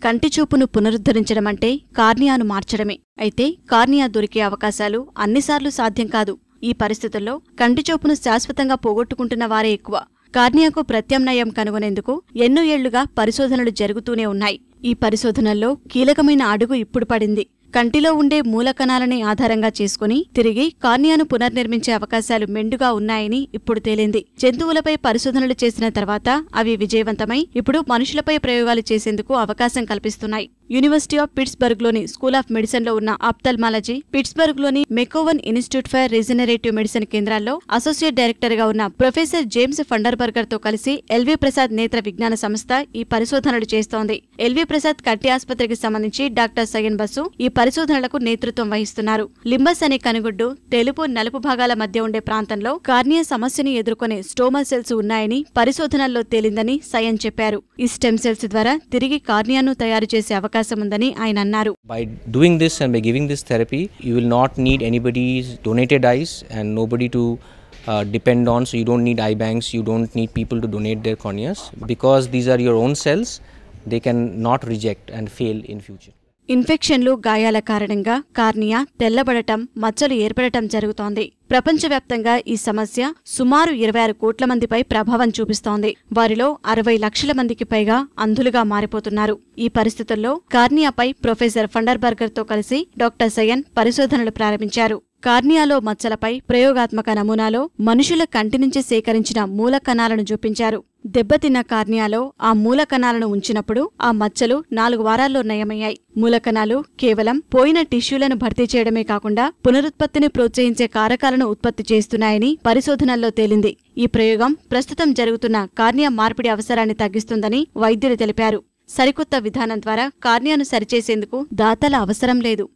కంటి చూపును పునరుద్ధరించడం అంటే కార్నియాను మార్చడమే. అయితే కార్నియా దొరికే అవకాశాలు అన్నిసార్లు సాధ్యం కాదు. ఈ పరిస్థితుల్లో కంటిచూపును శాశ్వతంగా పోగొట్టుకుంటున్న వారే ఎక్కువ. కార్నియాకు ప్రత్యామ్నాయం కనుగొనేందుకు ఎన్నో ఏళ్లుగా పరిశోధనలు జరుగుతూనే ఉన్నాయి. ఈ పరిశోధనల్లో కీలకమైన అడుగు ఇప్పుడు పడింది. కంటిలో ఉండే మూలకణాలని ఆధారంగా చేసుకుని తిరిగి కార్నియాను పునర్నిర్మించే అవకాశాలు మెండుగా ఉన్నాయని ఇప్పుడు తేలింది. జంతువులపై పరిశోధనలు చేసిన తర్వాత అవి విజయవంతమై ఇప్పుడు మనుషులపై ప్రయోగాలు చేసేందుకు అవకాశం కల్పిస్తున్నాయి. యూనివర్సిటీ ఆఫ్ పిట్స్బర్గ్లోని స్కూల్ ఆఫ్ మెడిసిన్లో ఉన్న ఆప్థల్మాలజీ, పిట్స్బర్గ్లోని McGowan institute for regenerative medicine కేంద్రాల్లో అసోసియేట్ డైరెక్టర్గా ఉన్న ప్రొఫెసర్ జేమ్స్ ఫండర్బర్గర్తో కలిసి ఎల్వీ ప్రసాద్ నేత్ర విజ్ఞాన సంస్థ ఈ పరిశోధనలు చేస్తోంది. ఎల్వీ ప్రసాద్ కంటి ఆసుపత్రికి సంబంధించి డాక్టర్ సయన్ బసు ఈ పరిశోధనలకు నేతృత్వం వహిస్తున్నారు. లింబస్ అనే కనుగుడ్డు తెలుపు నలుపు భాగాల మధ్య ఉండే ప్రాంతంలో కార్నియా సమస్యని ఎదుర్కొనే స్టోమా సెల్స్ ఉన్నాయని పరిశోధనల్లో తేలిందని సయన్ చెప్పారు. ఈ స్టెమ్ సెల్స్ ద్వారా తిరిగి కార్నియాను తయారు చేసే అవకాశం ఉందని ఆయన అన్నారు. By doing this and by giving this therapy, you will not need anybody's donated eyes and nobody to depend on. So you don't need eye banks, you don't need people to donate their corneas because these are your own cells. They can not reject and fail in future. ఇన్ఫెక్షన్లు, గాయాల కారణంగా cornea తెల్లబడటం, మచ్చలు ఏర్పడటం జరుగుతోంది. ప్రపంచవ్యాప్తంగా ఈ సమస్య సుమారు 26 కోట్ల మందిపై ప్రభావం చూపిస్తోంది. వారిలో 60 లక్షల మందికి పైగా అంధులుగా మారిపోతున్నారు. ఈ పరిస్థితుల్లో కార్నియాపై ప్రొఫెసర్ ఫండర్బర్గర్తో కలిసి డాక్టర్ సయన్ పరిశోధనలు ప్రారంభించారు. కార్నియాలో మచ్చలపై ప్రయోగాత్మక నమూనాలో మనుషుల కంటి నుంచి సేకరించిన మూల కణాలను చూపించారు. దెబ్బతిన్న కార్నియాలో ఆ మూల కణాలను ఉంచినప్పుడు ఆ మచ్చలు 4 వారాల్లో నయమయ్యాయి. మూలకణాలు కేవలం పోయిన టిష్యూలను భర్తీ చేయడమే కాకుండా పునరుత్పత్తిని ప్రోత్సహించే కారకాలను ఉత్పత్తి చేస్తున్నాయని పరిశోధనల్లో తేలింది. ఈ ప్రయోగం ప్రస్తుతం జరుగుతున్న కార్నియా మార్పిడి అవసరాన్ని తగ్గిస్తుందని వైద్యులు తెలిపారు. సరికొత్త విధానం ద్వారా కార్నియాను సరిచేసేందుకు దాతల అవసరం లేదు.